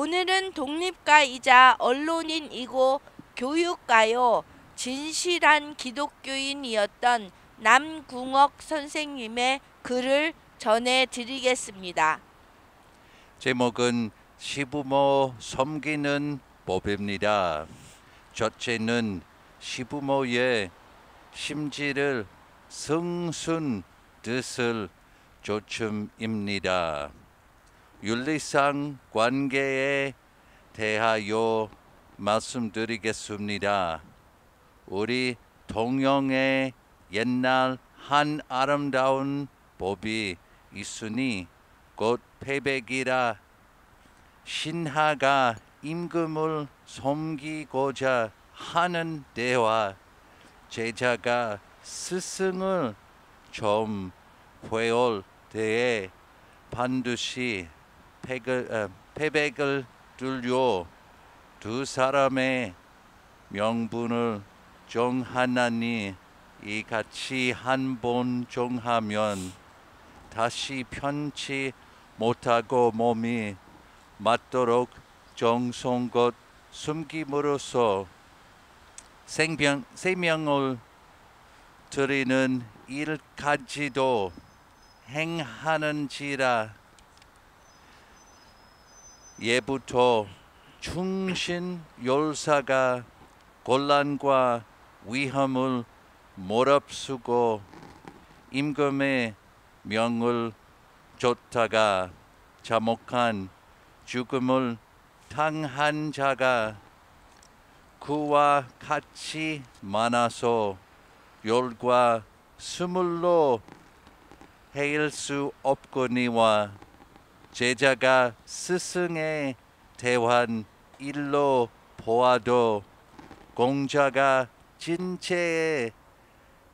오늘은 독립가이자 언론인이고 교육가요 진실한 기독교인이었던 남궁옥 선생님의 글을 전해드리겠습니다. 제목은 시부모 섬기는 법입니다. 첫째는 시부모의 심지를 승순 뜻을 조춤입니다. 윤리상 관계에 대하여 말씀드리겠습니다. 우리 동양의 옛날 한 아름다운 법이 있으니 곧 패백이라. 신하가 임금을 섬기고자 하는 데와 제자가 스승을 좀 회올 때에 반드시 패백을 들려 두 사람의 명분을 정하나니 이같이 한 번 정하면 다시 편치 못하고 몸이 맞도록 정성껏 숨김으로써 생명을 드리는 일까지도 행하는지라. 예부터 충신 열사가 곤란과 위험을 무릅쓰고 임금의 명을 좇다가 자목한 죽음을 당한 자가 그와 같이 많아서 열과 스물로 헤일 수 없거니와 제자가 스승의 대환 일로 보아도 공자가 진체의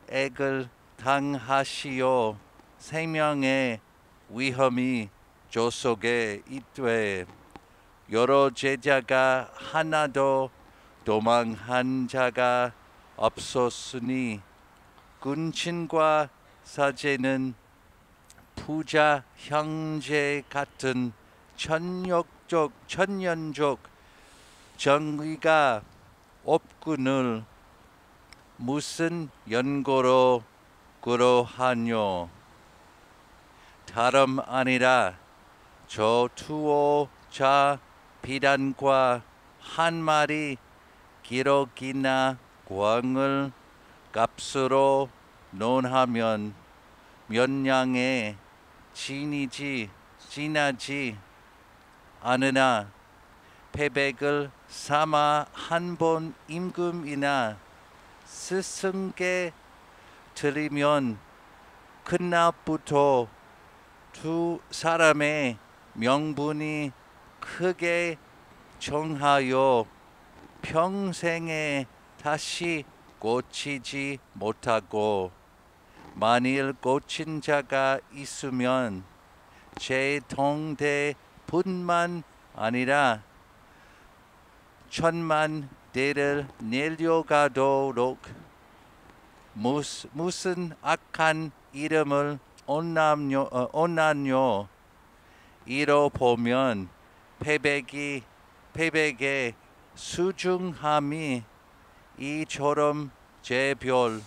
액을 당하시어 생명의 위험이 조속에 있되 여러 제자가 하나도 도망한 자가 없었으니 군친과 사제는 부자 형제 같은 천년족 정의가 없거늘 무슨 연고로 그러하뇨. 다름 아니라 저 투호자 비단과 한 마리 기록이나 광을 값으로 논하면 몇 냥에 지나지 않으나 패백을 삼아 한 번 임금이나 스승께 드리면 그날부터 두 사람의 명분이 크게 정하여 평생에 다시 고치지 못하고 만일 고친 자가 있으면 제동대뿐만 아니라 천만 대를 내려가도록 무슨 악한 이름을 얻나뇨. 이로 보면 패백의 수중함이 이처럼 제별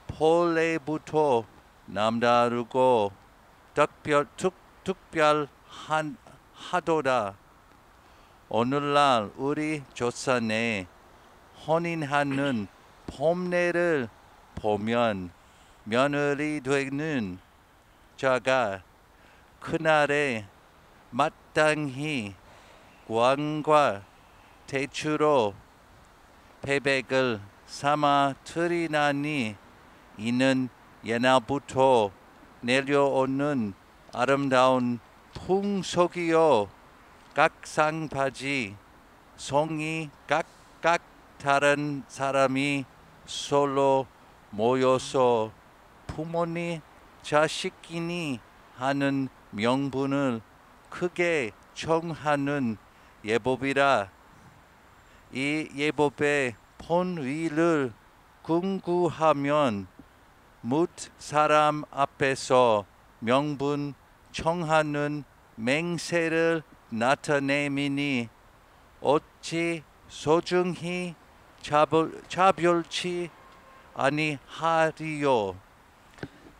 본래부터 남다르고 특별하도다. 오늘날 우리 조선에 혼인하는 법례를 보면 며느리 되는 자가 그날에 마땅히 관과 대추로 패백을 삼아 드리나니 이는 옛날부터 내려오는 아름다운 풍속이요. 각 상바지 성이 각각 다른 사람이 솔로 모여서 부모니 자식이니 하는 명분을 크게 정하는 예법이라. 이 예법의 본위를 궁구하면 뭇 사람 앞에서 명분 청하는 맹세를 나타내미니 어찌 소중히 자별치 아니하리요.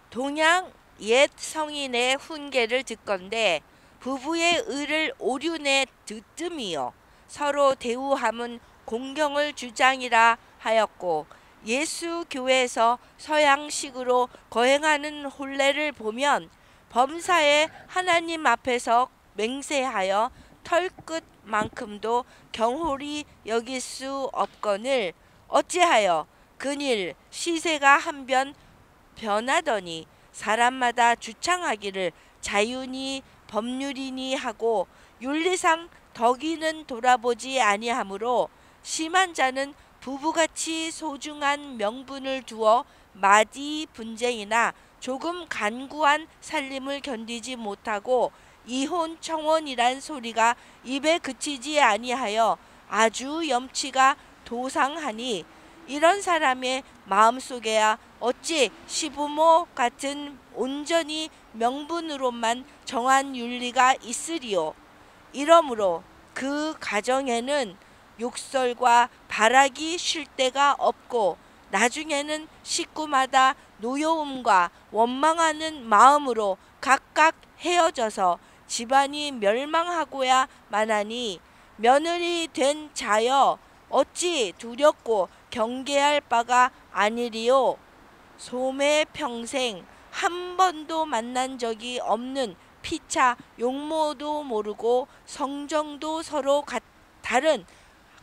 동양 옛 성인의 훈계를 듣건대 부부의 의를 오륜에 듣음이요 서로 대우함은 공경을 주장이라 하였고, 예수 교회에서 서양식으로 거행하는 혼례를 보면 범사에 하나님 앞에서 맹세하여 털끝만큼도 경홀히 여길 수 없거늘 어찌하여 그일 시세가 한 변 변하더니 사람마다 주창하기를 자유니 법률이니 하고 윤리상 덕이는 돌아보지 아니하므로, 심한 자는 부부같이 소중한 명분을 두어 마디 분쟁이나 조금 간구한 살림을 견디지 못하고 이혼 청원이란 소리가 입에 그치지 아니하여 아주 염치가 도상하니, 이런 사람의 마음속에야 어찌 시부모 같은 온전히 명분으로만 정한 윤리가 있으리요. 이러므로 그 가정에는 욕설과 발악이 쉴 데가 없고 나중에는 식구마다 노여움과 원망하는 마음으로 각각 헤어져서 집안이 멸망하고야 마나니, 며느리 된 자여 어찌 두렵고 경계할 바가 아니리요. 소매 평생 한 번도 만난 적이 없는 피차 용모도 모르고 성정도 서로 다른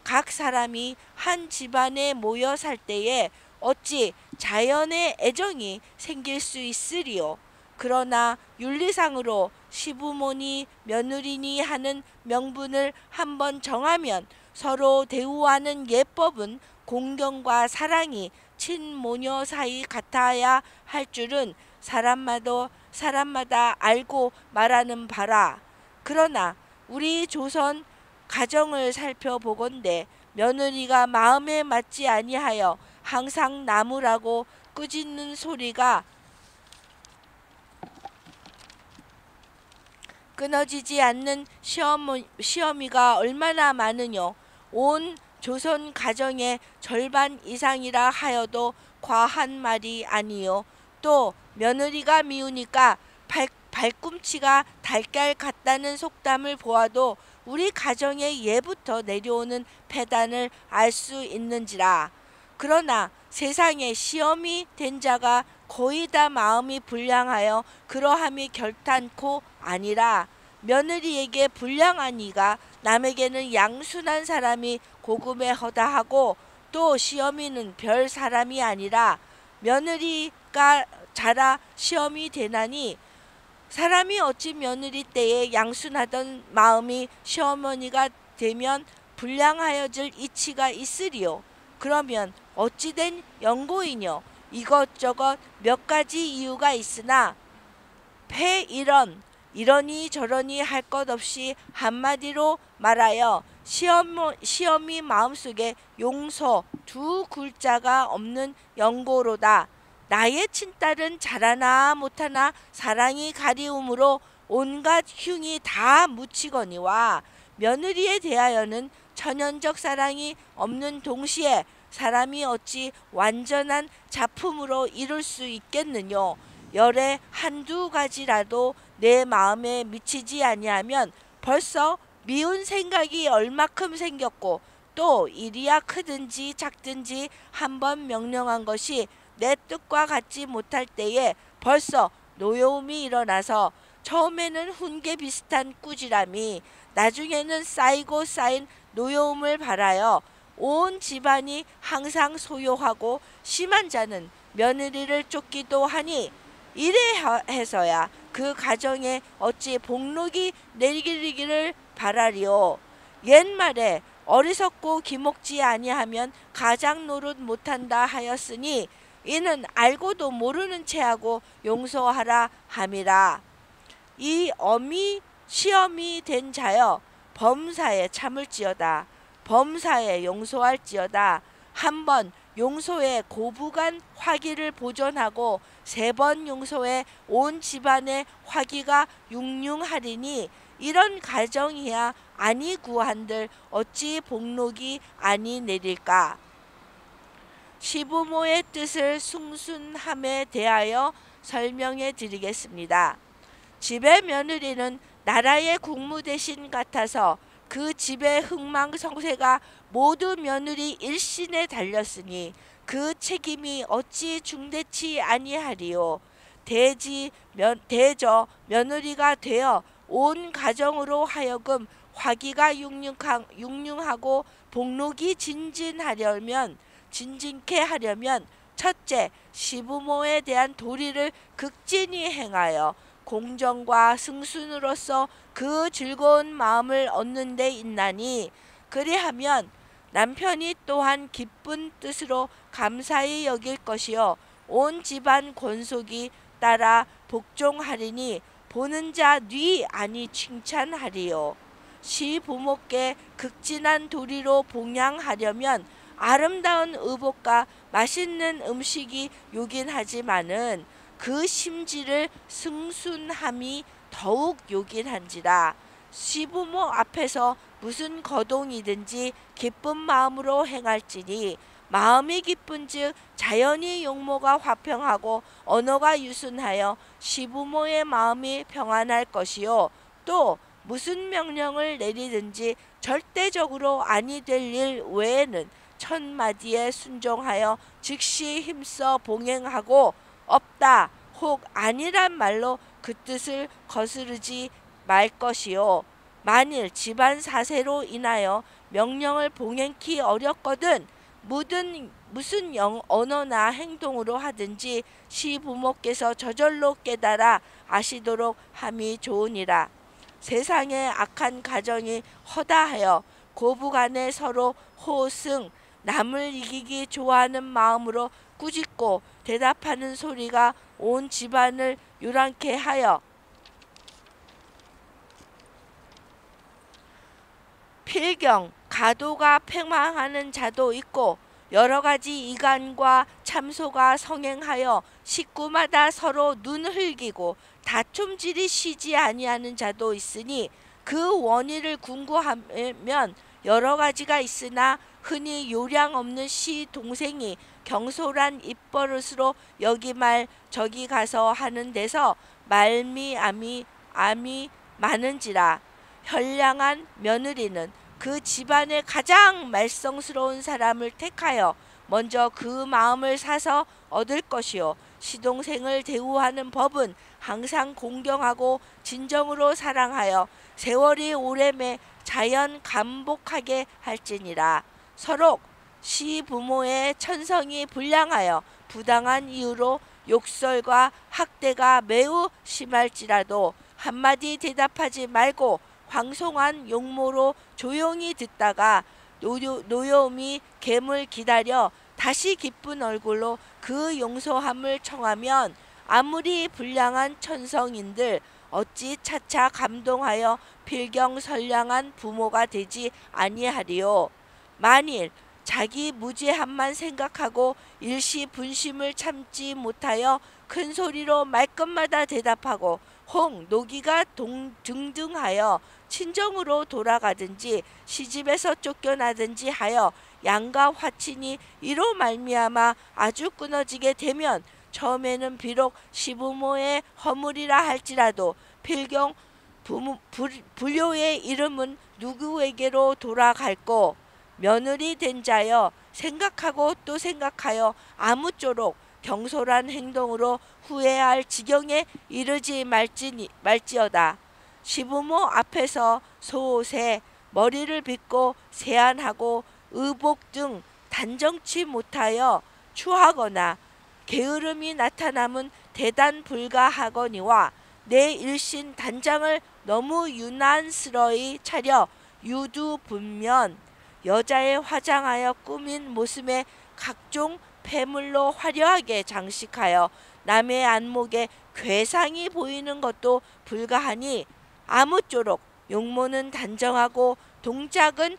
각 사람이 한 집안에 모여 살 때에 어찌 자연의 애정이 생길 수 있으리요. 그러나 윤리상으로 시부모니 며느리니 하는 명분을 한번 정하면 서로 대우하는 예법은 공경과 사랑이 친모녀 사이 같아야 할 줄은 사람마다 알고 말하는 바라. 그러나 우리 조선 가정을 살펴보건대 며느리가 마음에 맞지 아니하여 항상 나무라고 꾸짖는 소리가 끊어지지 않는 시어미가 얼마나 많으뇨. 온 조선 가정의 절반 이상이라 하여도 과한 말이 아니요. 또 며느리가 미우니까 발꿈치가 달걀 같다는 속담을 보아도 우리 가정의 예부터 내려오는 패단을 알 수 있는지라. 그러나 세상에 시험이 된 자가 거의 다 마음이 불량하여 그러함이 결탄코 아니라, 며느리에게 불량한 이가 남에게는 양순한 사람이 고금에 허다하고, 또 시어미는 별 사람이 아니라 며느리가 자라 시험이 되나니, 사람이 어찌 며느리 때에 양순하던 마음이 시어머니가 되면 불량하여질 이치가 있으리요. 그러면 어찌된 연고이뇨. 이것저것 몇 가지 이유가 있으나 이러니 저러니 할 것 없이 한마디로 말하여 시어미 마음속에 용서 두 글자가 없는 연고로다. 나의 친딸은 잘하나 못하나 사랑이 가리움으로 온갖 흉이 다 묻히거니와, 며느리에 대하여는 천연적 사랑이 없는 동시에 사람이 어찌 완전한 작품으로 이룰 수 있겠느뇨. 열에 한두 가지라도 내 마음에 미치지 아니하면 벌써 미운 생각이 얼마큼 생겼고, 또 일이야 크든지 작든지 한번 명령한 것이 내 뜻과 같지 못할 때에 벌써 노여움이 일어나서 처음에는 훈계 비슷한 꾸지람이 나중에는 쌓이고 쌓인 노여움을 발하여 온 집안이 항상 소요하고, 심한 자는 며느리를 쫓기도 하니, 이래 해서야 그 가정에 어찌 복록이 내리기를 바라리요. 옛말에 어리석고 기목지 아니하면 가장 노릇 못한다 하였으니, 이는 알고도 모르는 체하고 용서하라 함이라. 이 시험이 된 자여 범사에 참을지어다. 범사에 용서할지어다. 한 번 용서에 고부간 화기를 보존하고 3번 용서에 온 집안의 화기가 융융하리니, 이런 가정이야 아니 구한들 어찌 복록이 아니 내릴까. 시부모의 뜻을 순순함에 대하여 설명해 드리겠습니다. 집의 며느리는 나라의 국무대신 같아서 그 집의 흥망성쇠가 모두 며느리 일신에 달렸으니 그 책임이 어찌 중대치 아니하리요. 대저 며느리가 되어 온 가정으로 하여금 화기가 융융하고 복록이 진진케 하려면 첫째, 시부모에 대한 도리를 극진히 행하여 공정과 승순으로서 그 즐거운 마음을 얻는 데 있나니, 그리하면 남편이 또한 기쁜 뜻으로 감사히 여길 것이요 온 집안 권속이 따라 복종하리니 보는 자 뉘 아니 칭찬하리요. 시부모께 극진한 도리로 봉양하려면 아름다운 의복과 맛있는 음식이 요긴 하지만은 그 심지를 승순함이 더욱 요긴한지라. 시부모 앞에서 무슨 거동이든지 기쁜 마음으로 행할지니 마음이 기쁜즉 자연히 용모가 화평하고 언어가 유순하여 시부모의 마음이 평안할 것이요 또 무슨 명령을 내리든지 절대적으로 아니 될 일 외에는 천마디에 순종하여 즉시 힘써 봉행하고 없다 혹 아니란 말로 그 뜻을 거스르지 말 것이요. 만일 집안 사세로 인하여 명령을 봉행키 어렵거든 무슨 언어나 행동으로 하든지 시부모께서 저절로 깨달아 아시도록 함이 좋으니라. 세상에 악한 가정이 허다하여 고부간에 서로 호승 남을 이기기 좋아하는 마음으로 꾸짖고 대답하는 소리가 온 집안을 요란케 하여 필경 가도가 팽망하는 자도 있고 여러가지 이간과 참소가 성행하여 식구마다 서로 눈 흘기고 다툼질이 쉬지 아니하는 자도 있으니 그 원인을 궁구하면 여러가지가 있으나 흔히 요량 없는 시 동생이 경솔한 입버릇으로 여기 말 저기 가서 하는 데서 말미암이 많은지라. 현량한 며느리는 그 집안의 가장 말썽스러운 사람을 택하여 먼저 그 마음을 사서 얻을 것이요 시동생을 대우하는 법은 항상 공경하고 진정으로 사랑하여 세월이 오래매 자연 감복하게 할지니라. 서록 시부모의 천성이 불량하여 부당한 이유로 욕설과 학대가 매우 심할지라도 한마디 대답하지 말고 황송한 용모로 조용히 듣다가 노여움이 갬을 기다려 다시 기쁜 얼굴로 그 용서함을 청하면 아무리 불량한 천성인들 어찌 차차 감동하여 필경 선량한 부모가 되지 아니하리요. 만일 자기 무죄함만 생각하고 일시 분심을 참지 못하여 큰 소리로 말끝마다 대답하고 혹 노기가 등등하여 친정으로 돌아가든지 시집에서 쫓겨나든지 하여 양가 화친이 이로 말미암아 아주 끊어지게 되면 처음에는 비록 시부모의 허물이라 할지라도 필경 불효의 이름은 누구에게로 돌아갈꼬. 며느리 된 자여 생각하고 또 생각하여 아무쪼록 경솔한 행동으로 후회할 지경에 이르지 말지어다. 시부모 앞에서 소세 머리를 빗고 세안하고 의복 등 단정치 못하여 추하거나 게으름이 나타남은 대단 불가하거니와 내 일신 단장을 너무 유난스러이 차려 유두분면 여자의 화장하여 꾸민 모습에 각종 폐물로 화려하게 장식하여 남의 안목에 괴상이 보이는 것도 불가하니 아무쪼록 용모는 단정하고 동작은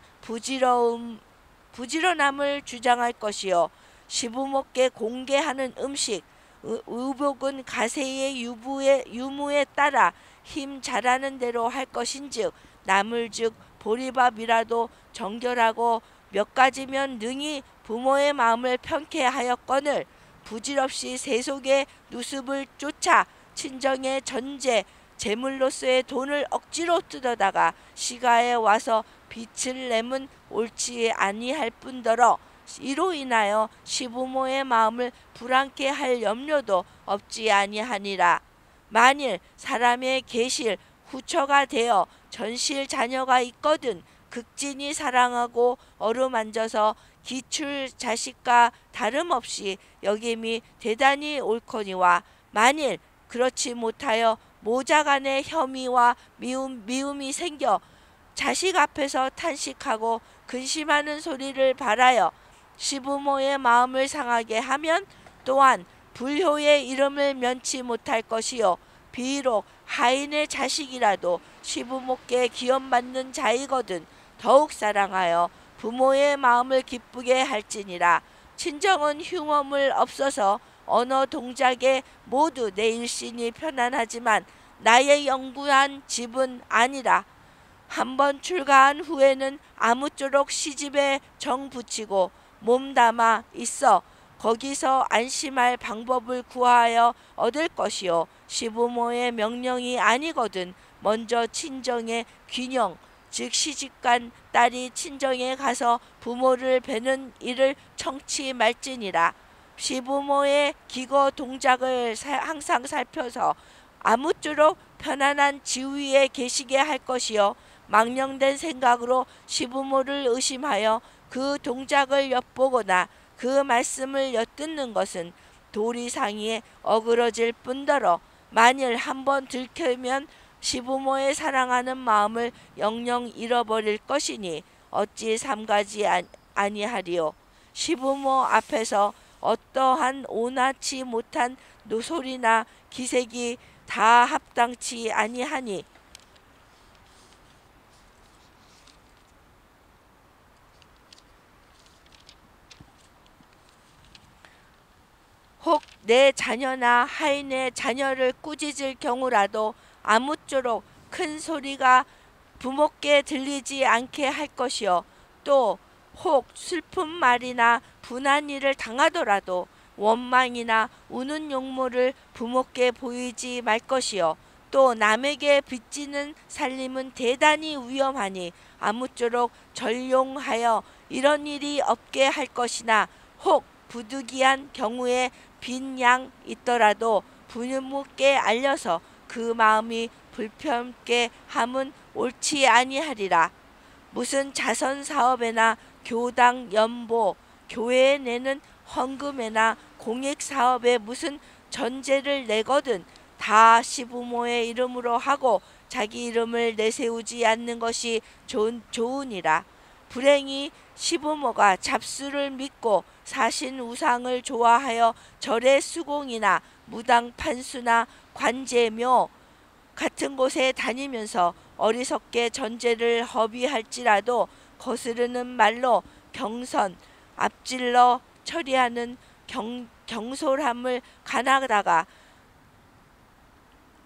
부지런함을 주장할 것이요 시부모께 공개하는 음식 의복은 가세의 유무에 따라 힘 잘하는 대로 할 것인즉 나물즉 보리밥이라도 정결하고 몇 가지면 능히 부모의 마음을 편케 하였거늘 부질없이 세속의 누습을 쫓아 친정의 전제 재물로서의 돈을 억지로 뜯어다가 시가에 와서 빛을 내면 옳지 아니할 뿐더러 이로 인하여 시부모의 마음을 불안케 할 염려도 없지 아니하니라. 만일 사람의 계실 후처가 되어 전실 자녀가 있거든 극진히 사랑하고 어루만져서 기출 자식과 다름없이 여김이 대단히 옳거니와 만일 그렇지 못하여 모자간의 혐의와 미움이 생겨 자식 앞에서 탄식하고 근심하는 소리를 바라여 시부모의 마음을 상하게 하면 또한 불효의 이름을 면치 못할 것이요 비록 하인의 자식이라도 시부모께 기원받는 자이거든 더욱 사랑하여 부모의 마음을 기쁘게 할지니라. 친정은 흉엄을 없어서 언어 동작에 모두 내 일신이 편안하지만 나의 영구한 집은 아니라. 한번 출가한 후에는 아무쪼록 시집에 정 붙이고 몸담아 있어 거기서 안심할 방법을 구하여 얻을 것이요 시부모의 명령이 아니거든 먼저 친정의 균형 즉 시집간 딸이 친정에 가서 부모를 뵈는 일을 청치 말지니라. 시부모의 기거 동작을 항상 살펴서 아무쪼록 편안한 지위에 계시게 할 것이요 망령된 생각으로 시부모를 의심하여 그 동작을 엿보거나 그 말씀을 엿듣는 것은 도리상에 어그러질 뿐더러 만일 한번 들켜면 시부모의 사랑하는 마음을 영영 잃어버릴 것이니 어찌 삼가지 아니하리요. 시부모 앞에서 어떠한 오나치 못한 노소리나 기색이 다 합당치 아니하니 혹 내 자녀나 하인의 자녀를 꾸짖을 경우라도 아무쪼록 큰 소리가 부모께 들리지 않게 할 것이요 또 혹 슬픈 말이나 분한 일을 당하더라도 원망이나 우는 용모를 부모께 보이지 말 것이요 또 남에게 빚지는 살림은 대단히 위험하니 아무쪼록 전용하여 이런 일이 없게 할 것이나 혹 부득이한 경우에 빈 양 있더라도 부모께 알려서 그 마음이 불편케 함은 옳지 아니하리라. 무슨 자선 사업에나 교당 연보 교회에 내는 헌금에나 공익 사업에 무슨 전제를 내거든 다 시부모의 이름으로 하고 자기 이름을 내세우지 않는 것이 좋으니라. 불행히 시부모가 잡수를 믿고 사신 우상을 좋아하여 절의 수공이나 무당 판수나 관제묘 같은 곳에 다니면서 어리석게 전제를 허비할지라도 거스르는 말로 경선 앞질러 처리하는 경솔함을 가나다가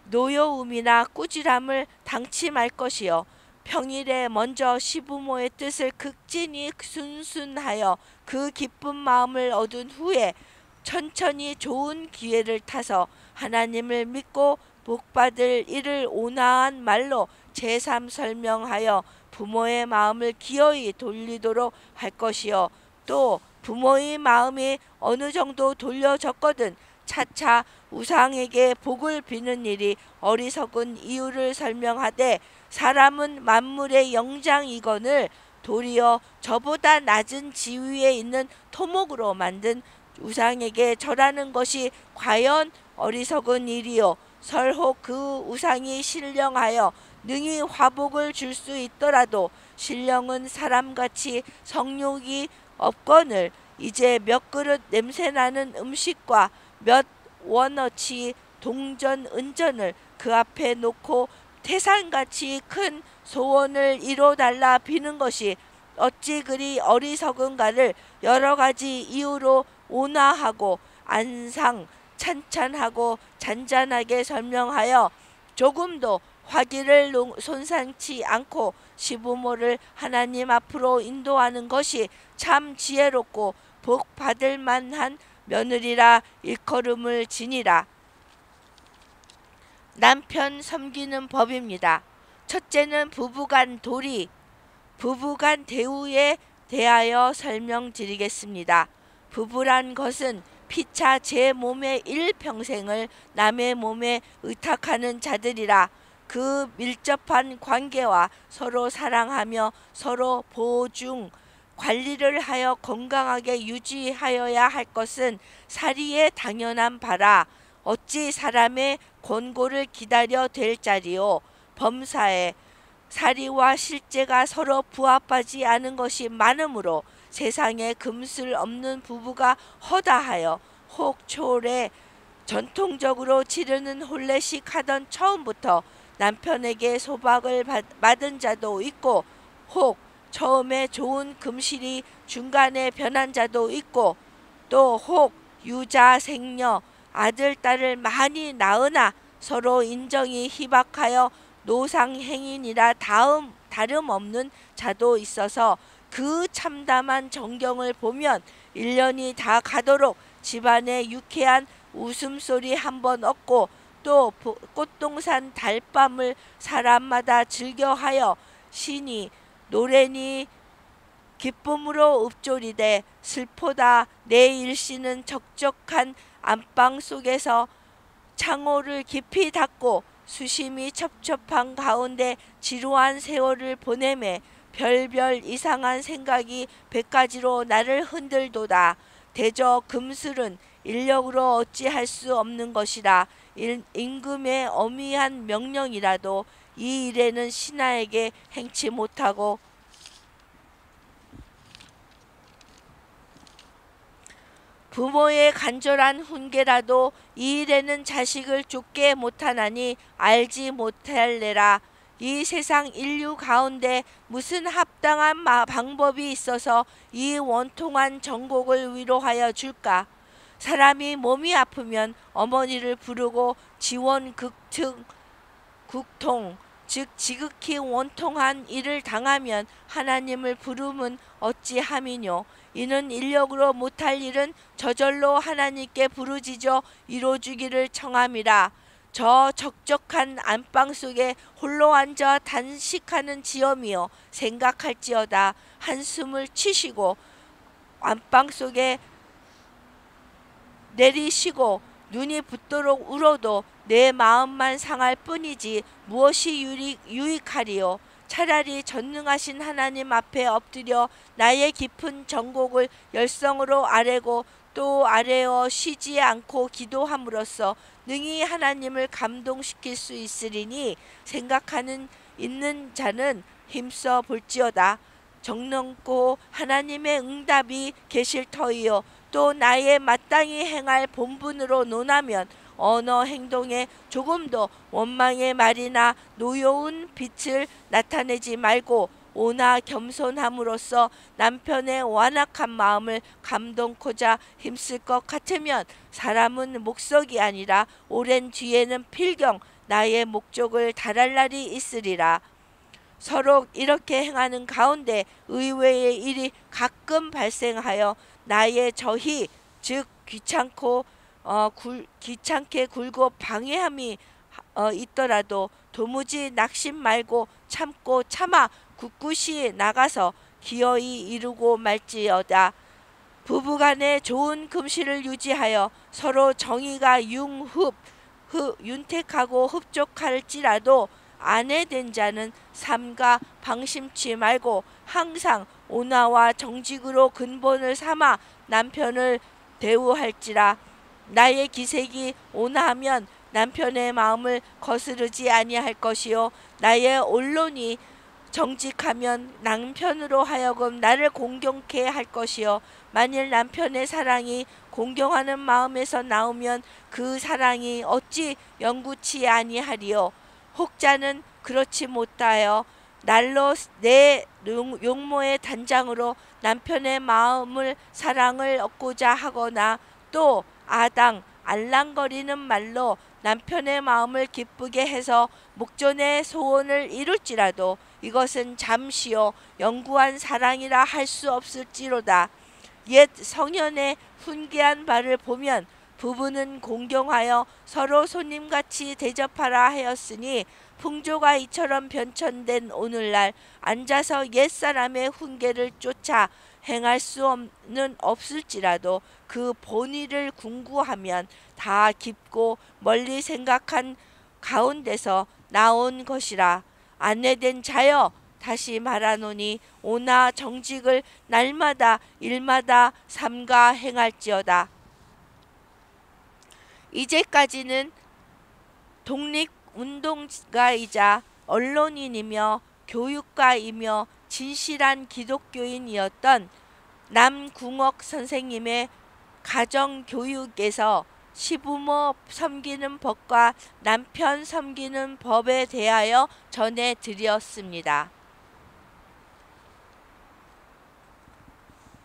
노여움이나 꾸지람을 당치 말 것이요 평일에 먼저 시부모의 뜻을 극진히 순순하여 그 기쁜 마음을 얻은 후에 천천히 좋은 기회를 타서 하나님을 믿고 복받을 일을 온화한 말로 제삼 설명하여 부모의 마음을 기어이 돌리도록 할 것이요 또 부모의 마음이 어느 정도 돌려졌거든 차차 우상에게 복을 비는 일이 어리석은 이유를 설명하되 사람은 만물의 영장이거늘 도리어 저보다 낮은 지위에 있는 토목으로 만든 우상에게 절하는 것이 과연 어리석은 일이요 설혹 그 우상이 신령하여 능히 화복을 줄 수 있더라도 신령은 사람같이 성욕이 없거늘 이제 몇 그릇 냄새나는 음식과 몇 원어치 동전 은전을 그 앞에 놓고 태산같이 큰 소원을 이뤄달라 비는 것이 어찌 그리 어리석은가를 여러 가지 이유로 온화하고 안상 찬찬하고 잔잔하게 설명하여 조금도 화기를 손상치 않고 시부모를 하나님 앞으로 인도하는 것이 참 지혜롭고 복 받을 만한 며느리라 일컬음을 지니라. 남편 섬기는 법입니다. 첫째는 부부간 도리, 부부간 대우에 대하여 설명드리겠습니다. 부부란 것은 피차 제 몸의 일평생을 남의 몸에 의탁하는 자들이라. 그 밀접한 관계와 서로 사랑하며 서로 보증, 관리를 하여 건강하게 유지하여야 할 것은 사리의 당연한 바라. 어찌 사람의 권고를 기다려 될 자리요. 범사에 사리와 실제가 서로 부합하지 않은 것이 많으므로 세상에 금슬 없는 부부가 허다하여 혹 초래 전통적으로 치르는 혼례식 하던 처음부터 남편에게 소박을 받은 자도 있고, 혹 처음에 좋은 금실이 중간에 변한 자도 있고, 또 혹 유자 생녀 아들 딸을 많이 낳으나 서로 인정이 희박하여 노상행인이라 다름없는 자도 있어서 그 참담한 정경을 보면 1년이 다 가도록 집안에 유쾌한 웃음소리 한번 얻고, 또 꽃동산 달밤을 사람마다 즐겨하여 시니 노래니 기쁨으로 읊조리되, 슬포다 내 일시는 적적한 안방 속에서 창호를 깊이 닫고 수심이 첩첩한 가운데 지루한 세월을 보내매 별별 이상한 생각이 100가지로 나를 흔들도다. 대저 금슬은 인력으로 어찌할 수 없는 것이라. 임금의 엄미한 명령이라도 이 일에는 신하에게 행치 못하고, 부모의 간절한 훈계라도 이 일에는 자식을 쫓게 못하나니 알지 못할래라. 이 세상 인류 가운데 무슨 합당한 방법이 있어서 이 원통한 정곡을 위로하여 줄까? 사람이 몸이 아프면 어머니를 부르고 국통 즉 지극히 원통한 일을 당하면 하나님을 부름은 어찌함이뇨. 이는 인력으로 못할 일은 저절로 하나님께 부르짖어 이루어주기를 청함이라. 저 적적한 안방 속에 홀로 앉아 단식하는 지엄이여, 생각할지어다. 한숨을 치시고 안방 속에 내리시고 눈이 붓도록 울어도 내 마음만 상할 뿐이지 무엇이 유익하리요. 차라리 전능하신 하나님 앞에 엎드려 나의 깊은 정곡을 열성으로 아뢰고 또 아뢰어 쉬지 않고 기도함으로써 능히 하나님을 감동시킬 수 있으리니, 생각하는 있는 자는 힘써 볼지어다. 정넉고 하나님의 응답이 계실 터이요, 또 나의 마땅히 행할 본분으로 논하면 언어 행동에 조금도 원망의 말이나 노여운 빛을 나타내지 말고 오나 겸손함으로써 남편의 완악한 마음을 감동코자 힘쓸 것 같으면 사람은 목석이 아니라 오랜 뒤에는 필경 나의 목적을 달할 날이 있으리라. 서로 이렇게 행하는 가운데 의외의 일이 가끔 발생하여 나의 저희 즉 귀찮게 굴고 방해함이 있더라도 도무지 낙심 말고 참고 참아 굳굳이 나가서 기어이 이루고 말지어다. 부부간에 좋은 금실을 유지하여 서로 정의가 윤택하고 흡족할지라도 아내 된 자는 삼가 방심치 말고 항상 온화와 정직으로 근본을 삼아 남편을 대우할지라. 나의 기색이 온화하면 남편의 마음을 거스르지 아니할 것이요, 나의 언론이 정직하면 남편으로 하여금 나를 공경케 할 것이요, 만일 남편의 사랑이 공경하는 마음에서 나오면 그 사랑이 어찌 영구치 아니하리요. 혹자는 그렇지 못하여 날로 내 용모의 단장으로 남편의 사랑을 얻고자 하거나 또 아당 알랑거리는 말로 남편의 마음을 기쁘게 해서 목전의 소원을 이룰지라도 이것은 잠시요 영구한 사랑이라 할 수 없을지로다. 옛 성현의 훈계한 바를 보면 부부는 공경하여 서로 손님같이 대접하라 하였으니 풍조가 이처럼 변천된 오늘날 앉아서 옛사람의 훈계를 쫓아 행할 수는 없을지라도 그 본의를 궁구하면 다 깊고 멀리 생각한 가운데서 나온 것이라. 아내된 자여 다시 말하노니 오나 정직을 날마다 일마다 삼가 행할지어다. 이제까지는 독립운동가이자 언론인이며 교육가이며 진실한 기독교인이었던 남궁옥 선생님의 가정교육에서 시부모 섬기는 법과 남편 섬기는 법에 대하여 전해드렸습니다.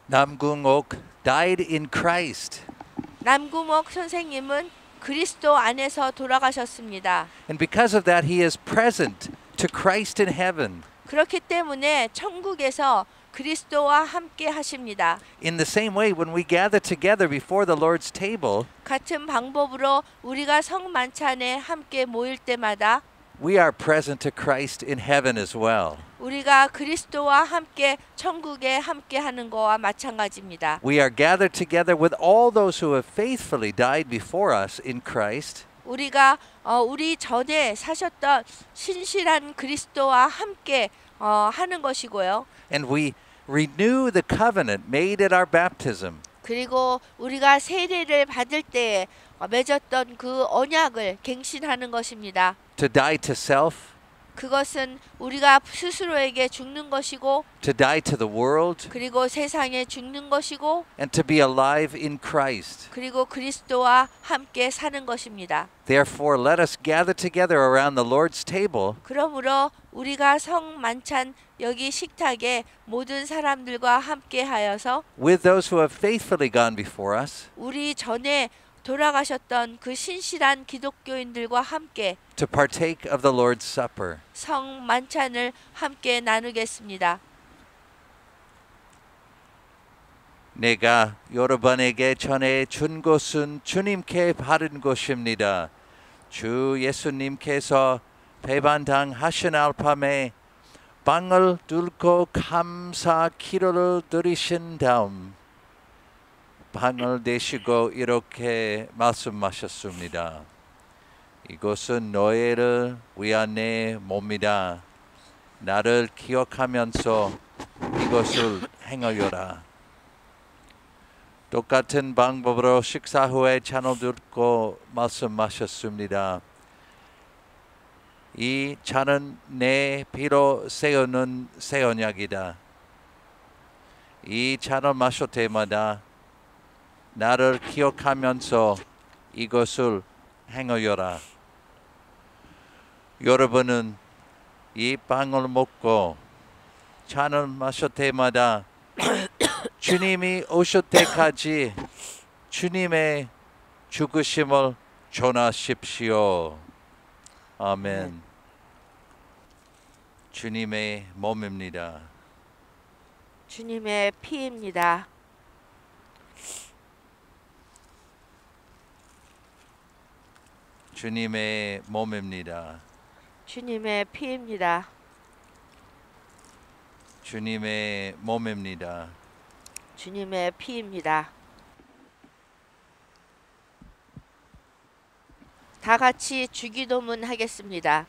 Namgungok died in Christ. 남궁옥 선생님은 그리스도 안에서 돌아가셨습니다. And because of that, he is present to Christ in heaven. 그렇기 때문에 천국에서 그리스도와 함께 하십니다. In the same way, when we gather together before the Lord's table, 같은 방법으로 우리가 성만찬에 함께 모일 때마다 we are present to Christ in heaven as well. 우리가 그리스도와 함께 천국에 함께 하는 거와 마찬가지입니다. We are gathered together with all those who have faithfully died before us in Christ. 우리가 우리 전에 사셨던 신실한 그리스도와 함께 하는 것이고요. And we renew the covenant made at our baptism. 그리고 우리가 세례를 받을 때에 맺었던 그 언약을 갱신하는 것입니다. To die to self, 그것은 우리가 스스로에게 죽는 것이고 to die to the world, 그리고 세상에 죽는 것이고 and to be alive in Christ. 그리고 그리스도와 함께 사는 것입니다. Therefore, let us gather together around the Lord's table 그러므로 우리가 성만찬 여기 식탁에 모든 사람들과 함께 하여서 with those who have faithfully gone before us 우리 전에 돌아가셨던 그 신실한 기독교인들과 함께 to partake of the Lord's Supper. 성만찬을 함께 나누겠습니다. 내가 여러분에게 전해 준 것은 주님께 받은 것입니다. 주 예수님께서 배반당하신 알밤에 빵을 들고 감사 기도를 드리신 다음 빵을 내시고 이렇게 말씀하셨습니다. 이것은 너희를 위한 내 몸이다. 나를 기억하면서 이것을 행하여라. 똑같은 방법으로 식사 후에 잔을 들고 말씀하셨습니다. 이 잔은 내 피로 세우는 새 언약이다. 이 잔을 마실 때마다 나를 기억하면서 이것을 행하여라. 여러분은 이 빵을 먹고 잔을 마실 때마다 주님이 오실 때까지 주님의 죽으심을 전하십시오. 아멘. 주님의 몸입니다. 주님의 피입니다. 주님의 몸입니다. 주님의 피입니다. 주님의 몸입니다. 주님의 피입니다. 다 같이 주기도문 하겠습니다.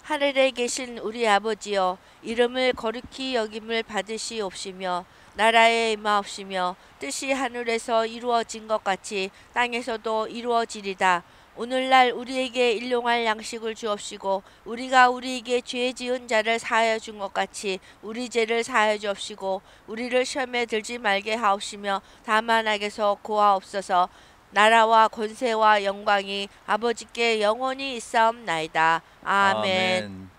하늘에 계신 우리 아버지여, 이름을 거룩히 여김을 받으시옵시며 나라에 임하옵시며 뜻이 하늘에서 이루어진 것 같이 땅에서도 이루어지리다. 오늘날 우리에게 일용할 양식을 주옵시고 우리가 우리에게 죄 지은 자를 사하여 준 것 같이 우리 죄를 사하여 주옵시고 우리를 시험에 들지 말게 하옵시며 다만 악에서 구하옵소서. 나라와 권세와 영광이 아버지께 영원히 있사옵나이다. 아멘.